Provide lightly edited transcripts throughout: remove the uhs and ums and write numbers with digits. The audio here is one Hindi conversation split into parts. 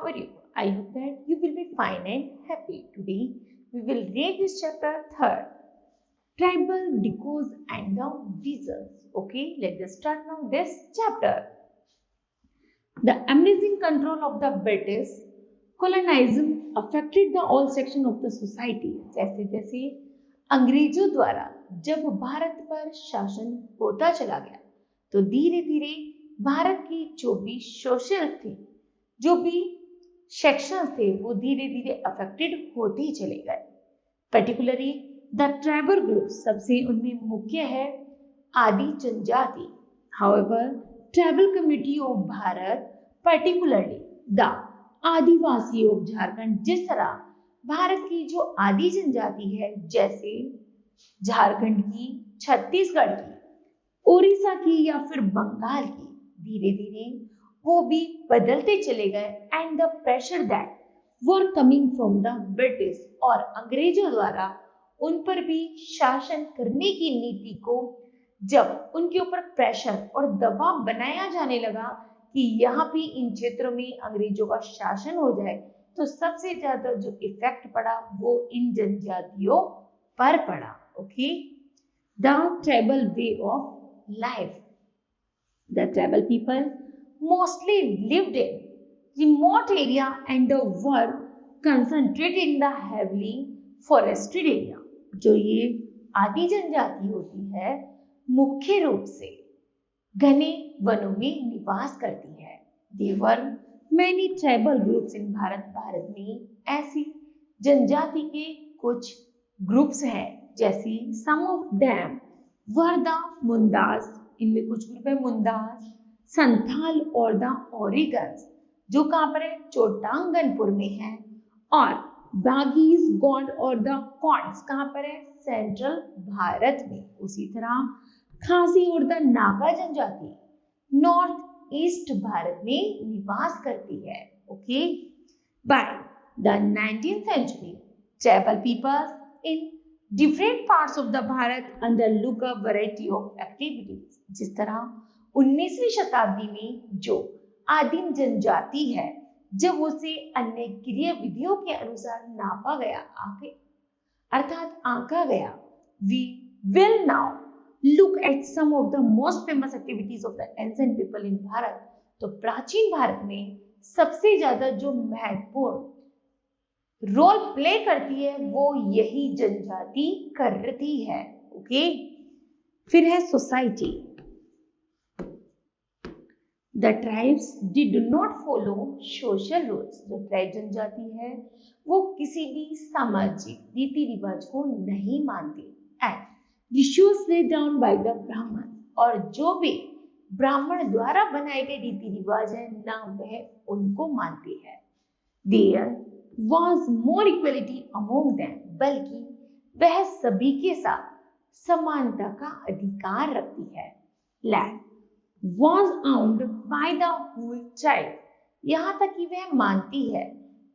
are you? I hope that you will be fine and happy. Today we will read this chapter 3rd, Tribal Dikus and the Wizards. Okay, let us start now this chapter. The amazing control of the British colonialism affected the all section of the society. जैसे जैसे अंग्रेजों द्वारा जब भारत पर शासन होता चला गया तो धीरे धीरे भारत की जो भी सोशल थे, जो भी सेक्शन थे, वो धीरे धीरे अफेक्टेड होते ही चले गए. पर्टिकुलरली द ट्राइबल ग्रुप सबसे उनमें मुख्य है आदि जनजाति. However tribal community of Bharat, particularly the Adivasi of Jharkhand, जिस तरह भारत की जो आदि जनजाति है, जैसे झारखंड की, छत्तीसगढ़ की, उड़ीसा की या फिर बंगाल की, धीरे धीरे वो भी बदलते चले गए. And the pressure that were coming from the British, और अंग्रेजों द्वारा उन पर भी शासन करने की नीति को जब उनके ऊपर प्रेशर और दबाव बनाया जाने लगा कि यहाँ भी इन क्षेत्रों में अंग्रेजों का शासन हो जाए, तो सबसे ज्यादा जो इफेक्ट पड़ा वो इन जनजातियों पर पड़ा. Okay, the tribal way of life. The tribal people mostly lived in remote area and were concentrated in the heavily forested area. जो ये आदि जनजाति होती है मुख्य रूप से घने वनों में निवास करती है. There were many tribal groups in Bharat में ऐसी जनजाति के कुछ ग्रुप्स हैं, जैसे some of them were the मुंदास, इनमें कुछ ग्रुप है मुंदास, संथाल और द ओरिगन्स, जो कहाँ पर है, चोटांगनपुर में है, और बागीज, गॉड और द कॉन्स कहाँ पर है, सेंट्रल भारत में. उसी तरह खासी और द नागा जनजाति नॉर्थ ईस्ट भारत में निवास करती है. Okay, by the 19th century tribal peoples in different parts of the Bharat undertook a variety of activities. जिस तरह 19वीं शताब्दी में जो आदिम जनजाति है, जब उसे अन्य क्रिया विधियों के अनुसार नापा गया, अर्थात आंका गया. We will now look at some of the most famous activities of the ancient people in Bharat. तो प्राचीन भारत में सबसे ज्यादा जो महत्वपूर्ण रोल प्ले करती है वो यही जनजाति करती है. ओके, फिर है society. The tribes did not follow social rules. जो ट्राइब जनजाति है वो किसी भी सामाजिक रीति रिवाज को नहीं मानती. And rituals laid down by the ब्राह्मण, और जो भी ब्राह्मण द्वारा बनाए गए रीति रिवाज है ना वह उनको मानती है. There was more equality among them, बल्कि वह सभी के साथ समानता का अधिकार रखती है. Land was owned by the whole tribe. यहाँ तक कि वह मानती है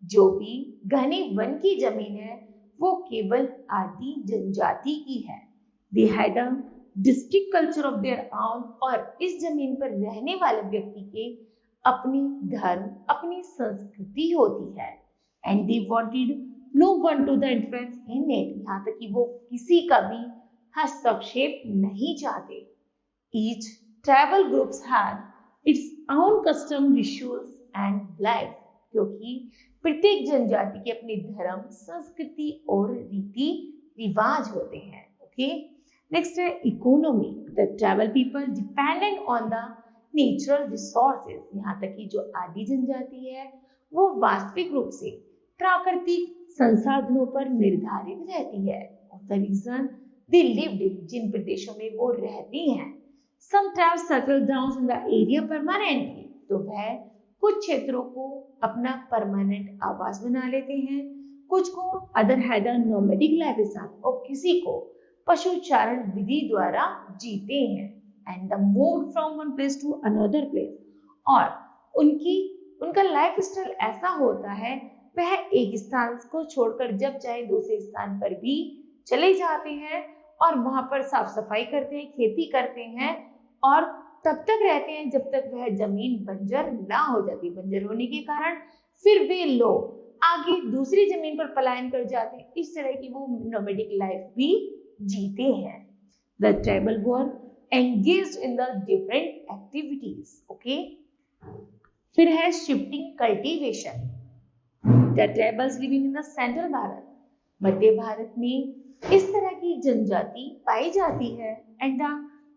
जो भी घने वन की जमीन है वो केवल आदि जनजाति की है. They had a distinct culture of their own, और इस जमीन पर रहने वाले व्यक्ति के अपनी धर्म, अपनी संस्कृति होती है. And they wanted no one to the influence in it. यहाँ तक कि वो किसी का भी हस्तक्षेप नहीं चाहते. Each tribal groups had its own custom, rituals and life. क्योंकि प्रत्येक जनजाति के अपने धर्म, संस्कृति और रीति रिवाज होते हैं. ओके, नेक्स्ट है economy. The tribal people dependent on the natural resources. यहाँ तक कि जो आदि जनजाति है वो वास्तविक रूप से प्राकृतिक संसाधनों पर निर्धारित रहती है. Of the region they lived in, जिन प्रदेशों में वो रहती हैं. Some tribes settle down in the area permanently. तो वह कुछ क्षेत्रों को अपना परमानेंट आवास बना लेते हैं, कुछ को other had a nomadic lifestyle, और किसी को पशुचारण विधि द्वारा जीते हैं. And the move from one place to another place, और उनका लाइफस्टाइल ऐसा होता है वह एक स्थान को छोड़कर जब चाहे दूसरे स्थान पर भी चले जाते हैं और वहां पर साफ सफाई करते हैं, खेती करते हैं, और तब तक रहते हैं जब तक वह जमीन बंजर ना हो जाती. बंजर होने के कारण फिर वे लोग आगे दूसरी जमीन पर पलायन कर जाते हैं। इस तरह की वो नोमैडिक लाइफ भी जीते हैं। The tribal were engaged in the different activities. Okay, फिर है shifting cultivation. The tribals living in the central Bharat, मध्य भारत में इस तरह की जनजाति पाई जाती है। And the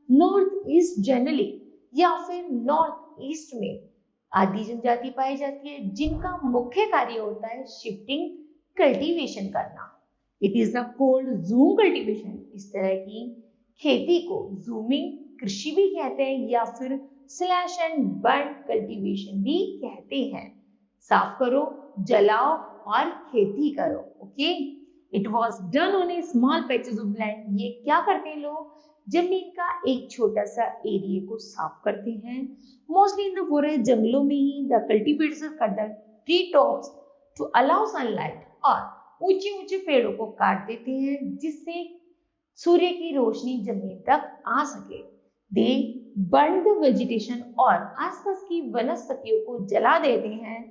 north east generally, या फिर नॉर्थ ईस्ट में आदि जनजाति पाई जाती है जिनका मुख्य कार्य होता है शिफ्टिंग कल्टीवेशन करना। It is the cold zoom cultivation. इस तरह की खेती को जूमिंग कृषि भी कहते हैं या फिर स्लैश एंड बर्न कल्टीवेशन भी कहते हैं। साफ करो, जलाओ और खेती करो। Okay, it was done on A small patches of land. ये क्या करते हैं लोग? जमीन का एक छोटा सा एरिया को साफ करते हैं। मोस्टली इन द फॉरेस्ट, जंगलों में ही the cultivators cut the tree tops to allow sunlight, और ऊंचे ऊंचे पेड़ों को काट देते हैं जिससे सूर्य की रोशनी जमीन तक आ सके। दे बर्न द वेजिटेशन, और आसपास की वनस्पतियों को जला देते हैं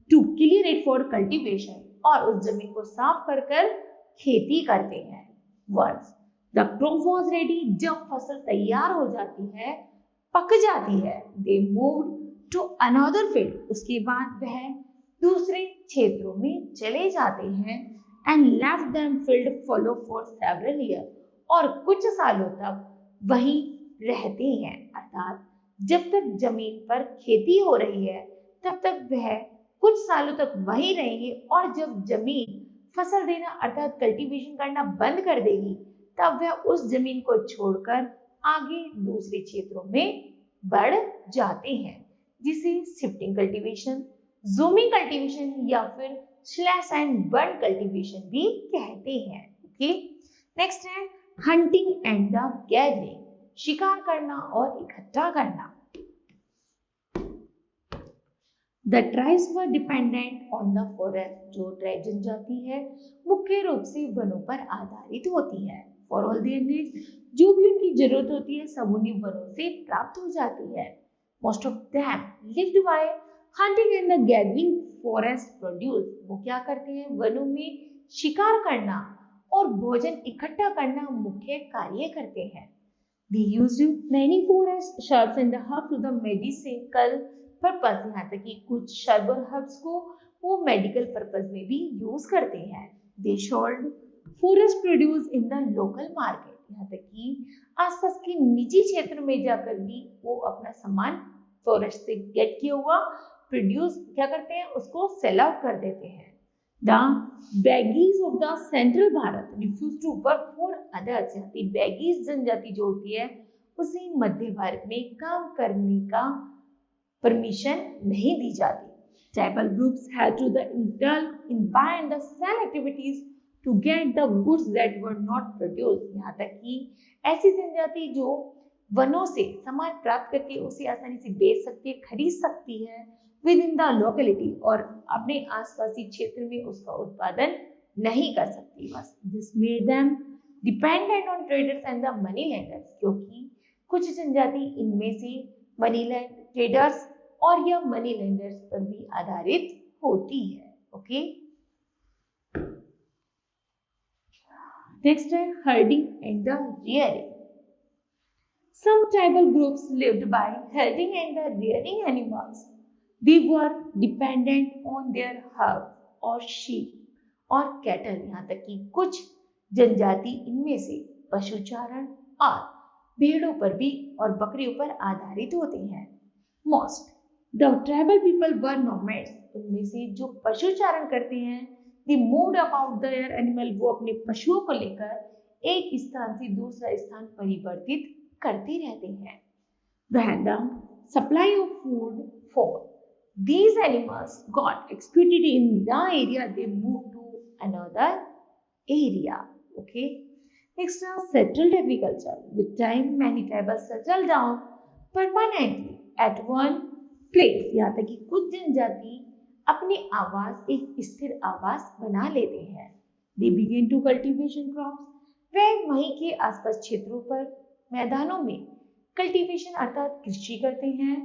to clear it for cultivation, और उस जमीन को साफ कर कर खेती करते हैं। Words, the crop was ready. जब फसल तैयार हो जाती है, पक जाती है, they moved to another field. उसके बाद वह दूसरे क्षेत्रों में चले जाते हैं। And left them field fallow for several year, और कुछ सालों तक वहीं रहते हैं। अर्थात जब तक जमीन पर खेती हो रही है तब तक वह कुछ सालों तक वहीं रहेंगे, और जब जमीन फसल देना अर्थात कल्टीवेशन करना बंद कर देगी तब वह उस जमीन को छोड़कर आगे दूसरे क्षेत्रों में बढ़ जाते हैं, जिसे शिफ्टिंग कल्टीवेशन, जूमिंग कल्टीवेशन या फिर स्लैश एंड बर्न कल्टीवेशन भी कहते हैं। ओके, नेक्स्ट है हंटिंग एंड द गैदरिंग। शिकार करना और इकट्ठा करना। The tribes were dependent on the forest. जो ट्राइब जनजाति है मुख्य रूप से वनों पर आधारित होती है। फॉर ऑल देयर नीड्स, जो भी उनकी जरूरत होती है सब उन्हीं वनों से प्राप्त हो जाती है। Most of them lived bye hunting and the gathering forest produce. वो क्या करते हैं? वनों में शिकार करना और भोजन इकट्ठा करना मुख्य कार्य करते हैं। They used many forest shrubs and herbs to the medicinal purpose। यहाँ तक कि कुछ shrub और herbs को वो medical purpose में भी use करते हैं। They sold forest produce in the local market। यहाँ तक कि आसपास के निजी क्षेत्र में जाकर भी वो अपना सामान forest से get किया हुआ produce क्या करते हैं? उसको sell out कर देते हैं। The baggies of the central Bharat refuse to work for others। यहाँ पे baggies जनजाति जो होती है उसे मध्य भारत में काम करने का परमिशन नहीं दी जाती। Tribal groups had to indulge in buy and the sell activities to get the goods that were not produced। यहाँ तक कि ऐसी जनजाति जो वनों से सामान प्राप्त करके उसे आसानी से बेच सकती है, खरीद सकती है विद इन द लोकेलिटी, और अपने आसपासी क्षेत्र में उसका उत्पादन नहीं कर सकती। बस this made them dependent on traders and the money lenders. क्योंकि कुछ जनजाति इनमें से मनी लैंड ट्रेडर्स और या मनी लेंडर्स पर भी आधारित होती है। ओके, नेक्स्ट है herding and the rearing. Some tribal groups lived by herding and rearing animals. They were dependent on their herds or sheep और cattle। यहाँ तक कि कुछ जनजाति इनमें से पशुचारण और भेड़ों पर भी और बकरियों पर आधारित होते हैं। Most the tribal people were nomads। उनमें से जो पशुचारण करते हैं they moved about their animal। वो अपने पशुओं को लेकर एक स्थान से दूसरा स्थान परिवर्तित करते रहते हैं। The supply of food for these animals got exhausted in the area, they moved to another area. Okay, next is settled agriculture. With time many tribes settled down permanently at one place। यहाँ तक कि कुछ जनजाति अपने आवास एक स्थिर आवास बना लेते हैं। They began to cultivation crops। वे वहीं के आसपास क्षेत्रों पर मैदानों में कल्टीवेशन अर्थात कृषि करते हैं।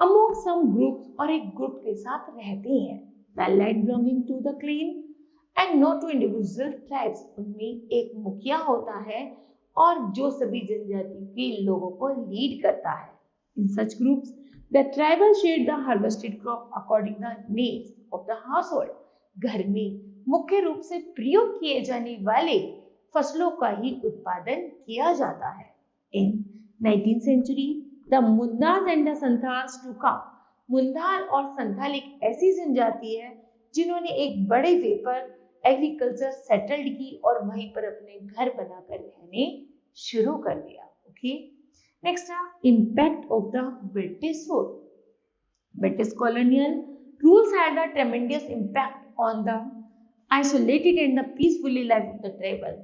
अमोंग सम ग्रुप्स और एक ग्रुप के साथ रहते हैं। The land belonging to the claim and not to individual tribes. उनमें एक मुखिया होता है और जो सभी जनजाति के लोगों को लीड करता है। In such groups the tribal share the harvested crop according the needs of the household. घर में मुख्य रूप से प्रयोग किए जाने वाले फसलों का ही उत्पादन किया जाता है। In 19th century the Mundas and the Santhals took up. मुंदाल और संथाल एक ऐसी जनजाति है जिन्होंने एक बड़े वे पर एग्रीकल्चर सेटल्ड की और वहीं पर अपने घर बनाकर रहने शुरू कर दिया। ओके, नेक्स्ट है impact of the British rule. British colonial rules had a ट्रेमेंडस impact on the isolated and the peacefully life of the tribal.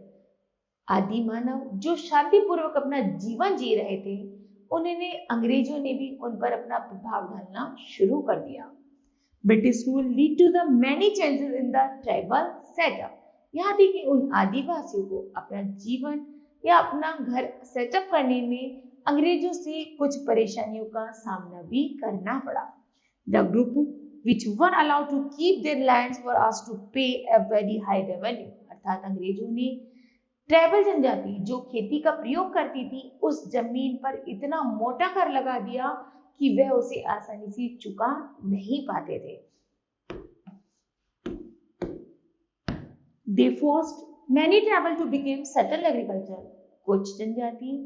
आदि मानव जो शांतिपूर्वक अपना जीवन जी रहे थे, उन्होंने अंग्रेजों ने भी उन पर अपना प्रभाव डालना शुरू कर दिया। British rule lead to the many changes in the tribal setup. यहाँ थी कि उन आदिवासियों को अपना जीवन या अपना घर सेटअप करने में अंग्रेजों से कुछ परेशानियों का सामना भी करना पड़ा। The group which were allowed to keep their lands were asked to pay a very high revenue। अर्थात अंग्रेजों ने ट्राइबल जनजाति जो खेती का प्रयोग करती थी उस जमीन पर इतना मोटा कर लगा दिया कि वह उसे आसानी से चुका नहीं पाते थे। They forced many tribal to become settled agriculture। कुछ जनजाति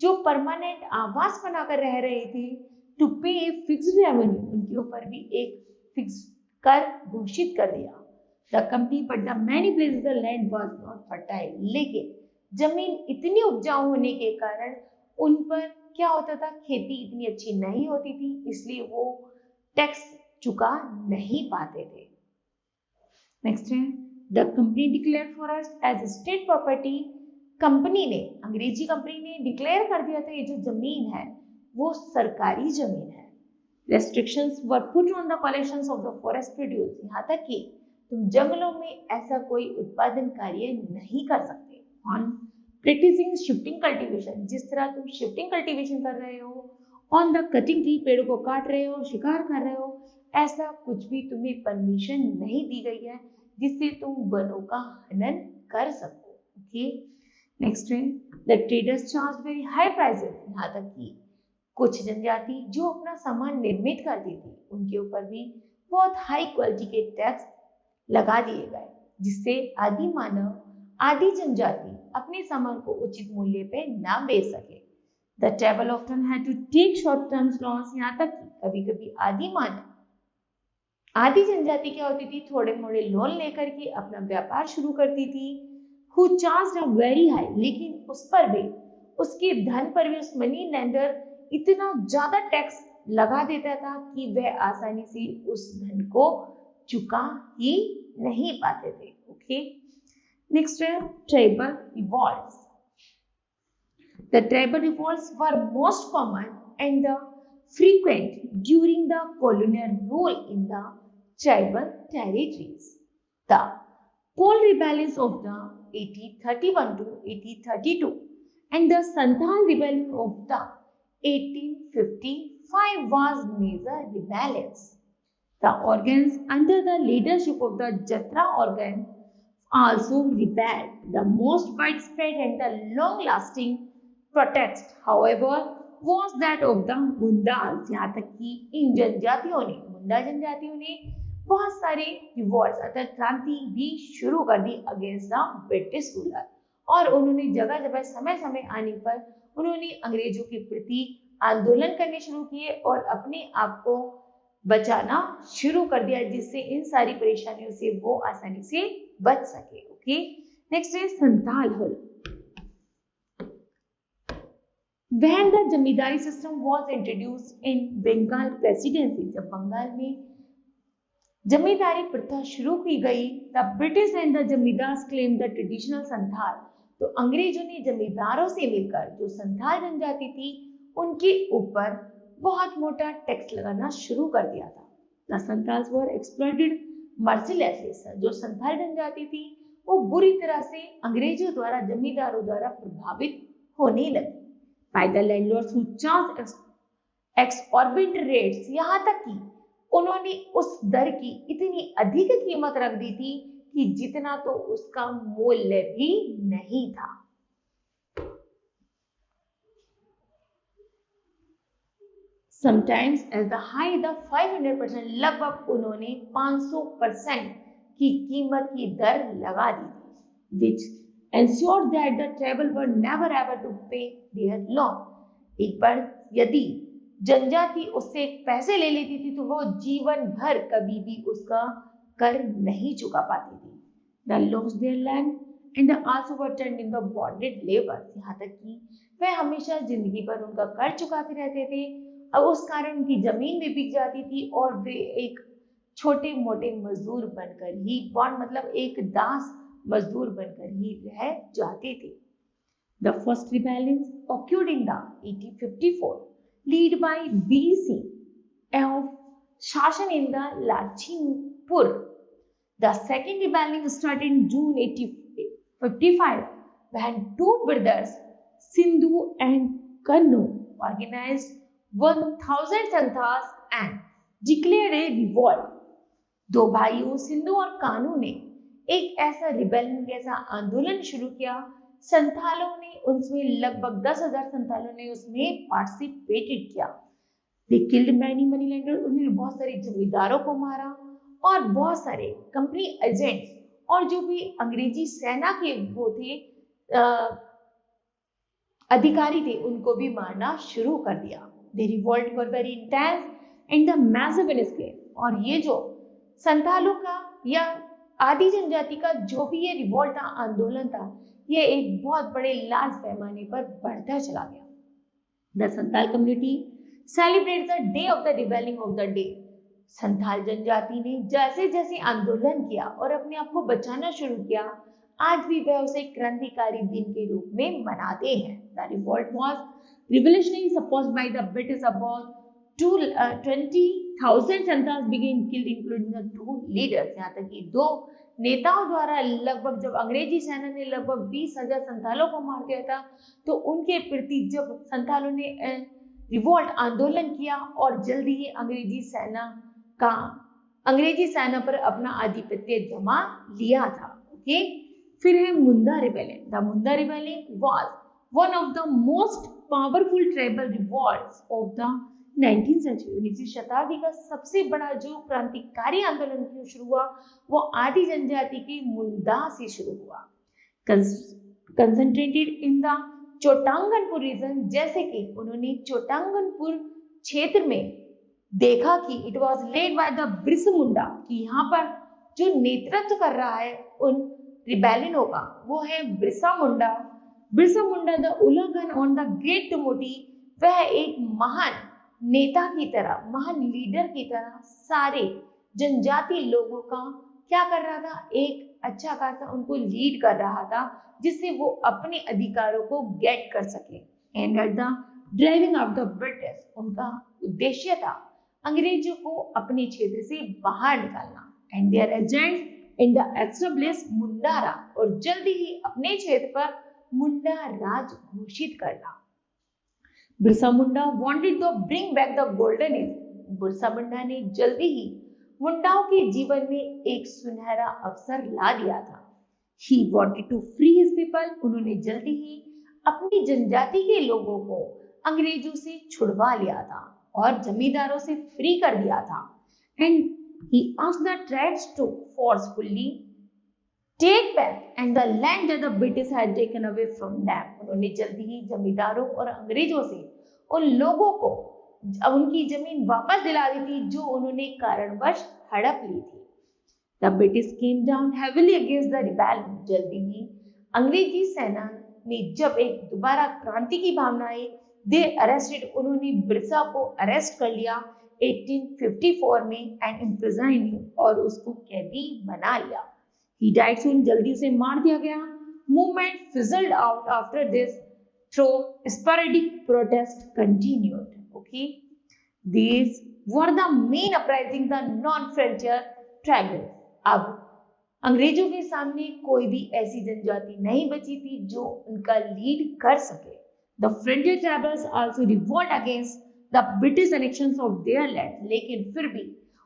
जो परमानेंट आवास बनाकर रह रहे थे टू पे फिक्स्ड रेवेन्यू, उनके ऊपर भी एक फिक्स कर घोषित कर दिया। The company but the many places the land was not fertile. लेकिन जमीन इतनी उपजाऊ होने के कारण उन पर क्या होता था, खेती इतनी अच्छी नहीं होती थी, इसलिए वो टैक्स चुका नहीं पाते थे। नेक्स्ट है the company declare forest as state property. Company ने, अंग्रेजी कंपनी ने डिक्लेयर कर दिया था ये जो जमीन है वो सरकारी जमीन है। Restrictions were put on the collections of the forest produce. यहाँ तक कि तुम जंगलों में ऐसा कोई उत्पादन कार्य नहीं कर सकते। ऑन प्रैक्टिसिंग शिफ्टिंग कल्टीवेशन, जिस तरह तुम शिफ्टिंग कल्टीवेशन कर रहे हो, ऑन द कटिंग ट्री, पेड़ों को काट रहे हो, शिकार कर रहे हो, ऐसा कुछ भी तुम्हें परमिशन नहीं दी गई है जिससे तुम वनों का हनन कर सको। ओके, नेक्स्ट है the traders charge very high prices. यहाँ तक कि कुछ जनजाति जो अपना सामान निर्मित करती थी उनके ऊपर भी बहुत हाई क्वालिटी के टैक्स लगा दिए गए, जिससे आदि मानव, आदि जनजाति अपने सामान को उचित मूल्य पे ना बेच सके। The tribal often had to take short term loans. यहाँ तक कि कभी कभी आदि मानव, आदि जनजाति क्या होती थी, थोड़े मोड़े लोन लेकर के अपना व्यापार शुरू करती थी। Who charged a very high, लेकिन उस पर भी, उसके धन पर भी उस मनी लेंडर इतना ज्यादा टैक्स लगा देता था कि वह आसानी से उस धन को चुका ही नहीं पाते थे। ओके, नेक्स्ट है tribal revolts. The tribal revolts were most common and the frequent during the colonial rule in the tribal territories. The Pole rebellions of the 1831 to 1832 and the Santhal rebellion of the 1855 was major rebellions. The organs under the leadership of the Jatra organ also rebelled. The most widespread and the long-lasting protest, however, was that of the मुंडाल्स। यहाँ तक कि इन जनजातियों ने, मुंडा जनजातियों ने बहुत सारे रिवॉल्ट्स अर्थात क्रांति भी शुरू कर दी अगेंस्ट द ब्रिटिश रूलर, और उन्होंने जगह जगह समय समय आने पर उन्होंने अंग्रेजों के प्रति आंदोलन करने शुरू किए और अपने आप को बचाना शुरू कर दिया, जिससे इन सारी परेशानियों से वो आसानी से बच सके। ओके, नेक्स्ट है संथाल हुल। When the zamindari system was introduced in Bengal presidency, जब बंगाल में जमींदारी प्रथा शुरू की गई, the British and the zamindars claimed the traditional Santhal. तो अंग्रेजों ने जमींदारों से मिलकर जो संथाल जनजाति थी उनके ऊपर बहुत मोटा टैक्स लगाना शुरू कर दिया था। The Santhals were exploited mercilessly। जो संथाल जनजाति थी वो बुरी तरह से अंग्रेजों द्वारा, जमींदारों द्वारा प्रभावित होने लगी। by the landlords who charge exorbitant rates। यहाँ तक कि उन्होंने उस दर की इतनी अधिक कीमत रख दी थी कि जितना तो उसका मूल्य भी नहीं था। Sometimes as the high the 500%, लगभग उन्होंने 500% की कीमत की दर लगा दी थी, which ensured that the traveler were never ever to pay their loan. एक बार यदि जनजाति उससे पैसे ले लेती थी तो वो जीवन भर कभी भी उसका कर नहीं चुका पाती थी। They lost their land and they also were turned into bonded labor. यहाँ तक कि वह हमेशा जिंदगी भर उनका कर चुकाते रहते थे, अब उस कारण उनकी जमीन भी बिक जाती थी और वे एक छोटे मोटे मजदूर बनकर ही, बॉन्ड मतलब एक दास मजदूर बनकर ही रह जाते थे। The first rebellion occurred in the 1854, led by BC of Shashan in the Lachipur. The second rebellion started in June 1855 when two brothers, Sindhu and Kannu, organized 1000 संथास and declared a revolt. दो भाइयों सिंधु और कानू ने एक ऐसा रिबेलियन जैसा आंदोलन शुरू किया। संथालों ने उसमें लगभग 10,000 संथालों ने उसमें पार्टिसिपेटेड किया। They killed many money lenders, उन्होंने बहुत सारे जमींदारों को मारा और बहुत सारे कंपनी एजेंट्स और जो भी अंग्रेजी सेना के वो थे अधिकारी थे उनको भी मारना शुरू कर दिया। The revolt were very intense and the massive in scale. और ये जो संथालों का या आदि जनजाति का जो भी ये रिवोल्ट था, आंदोलन था, ये एक बहुत बड़े लार्ज पैमाने पर बढ़ता चला गया। The Santhal community celebrates the day of the rebelling of the day. Santhal जनजाति ने जैसे जैसे आंदोलन किया और अपने आप को बचाना शुरू किया, आज भी वह उसे क्रांतिकारी दिन के रूप में मनाते हैं। The revolt was revolutionary supposed by the British. About 20,000 Santhals began killed including the two leaders. यहाँ तक कि दो नेताओं द्वारा लगभग जब अंग्रेजी सेना ने लगभग 20,000 संथालों को मार दिया था तो उनके प्रति जब संथालों ने रिवोल्ट आंदोलन किया और जल्दी ही अंग्रेजी सेना पर अपना आधिपत्य जमा लिया था। ओके, फिर है Munda rebellion. The Munda rebellion was one of the most powerful tribal revolts of the 19th century. 19वीं शताब्दी का सबसे बड़ा जो क्रांतिकारी आंदोलन क्यों शुरू हुआ वो आदि जनजाति के मुंडा से शुरू हुआ। Concentrated in the Chotanagpur region, जैसे कि उन्होंने चोटांगनपुर क्षेत्र में देखा कि it was led by the Birsa Munda, कि यहाँ पर जो नेतृत्व कर रहा है उन रिबेलियनों का वो है बिरसा मुंडा। बिरसा मुंडा द उल्लंघन ऑन द ग्रेट टमोटी, वह एक महान नेता की तरह, महान लीडर की तरह सारे जनजाति लोगों का क्या कर रहा था, एक अच्छा खासा उनको लीड कर रहा था जिससे वो अपने अधिकारों को गेट कर सके। And at the driving of the British, उनका उद्देश्य था अंग्रेजों को अपने क्षेत्र से बाहर निकालना। And there agent in the establish Mundara, और जल्दी ही अपने क्षेत्र पर मुंडा राज घोषित करना। Birsa Munda wanted to bring back the golden age, Birsa Munda ने जल्दी ही मुंडाओं के जीवन में एक सुनहरा अवसर ला दिया था। He wanted to free his people, उन्होंने जल्दी ही अपनी जनजाति के लोगों को अंग्रेजों से छुड़वा लिया था और जमींदारों से फ्री कर दिया था। And he asked the tribes to forcefully take back and the land that the British had taken away from them. उन्होंने जल्दी ही जमींदारों और अंग्रेजों से उन लोगों को उनकी जमीन वापस दिला दी थी जो उन्होंने कारणवश हड़प ली थी। The British came down heavily against the rebellion. जल्दी ही अंग्रेजी सेना ने जब एक दोबारा क्रांति की भावना आई, they arrested, उन्होंने बिरसा को अरेस्ट कर लिया 1854 में and imprisoned him, और उसको कैदी बना लिया। He died soon, जल्दी उसे मार दिया गया। Movement fizzled out after this through sporadic protest continued. Okay, these were the main uprising the non-frontier tribes. अब अंग्रेजों के सामने कोई भी ऐसी जनजाति नहीं बची थी जो उनका लीड कर सके। The frontier tribes also revolt against the British annexations of their land, लेकिन फिर भी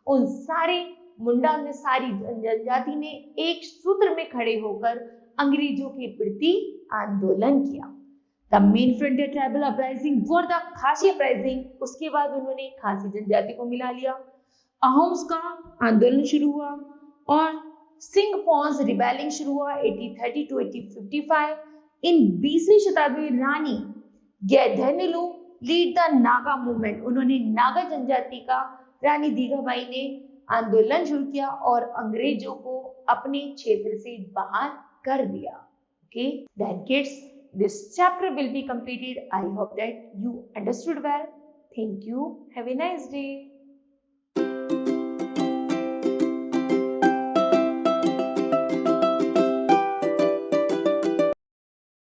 उन सारे मुंडा ने सारी जनजाति ने एक सूत्र में खड़े होकर अंग्रेजों के प्रति आंदोलन किया। The main frontier tribal uprising were the खासी अपराइजिंग। उसके बाद उन्होंने खासी जनजाति को मिला लिया। अहोम्स का आंदोलन शुरू हुआ और सिंह पॉन्स रिबेलिंग शुरू हुआ 1830 to 1855। इन 20वीं शताब्दी में रानी गैधेनुलु लीड द नागा मूवमेंट। उन्होंने नागा जनजाति का रानी दीघाबाई ने आंदोलन शुरू किया और अंग्रेजों को अपने क्षेत्र से बाहर कर दिया। Okay, then kids, this chapter will be completed. I hope that you understood well. Thank you. Have a nice day.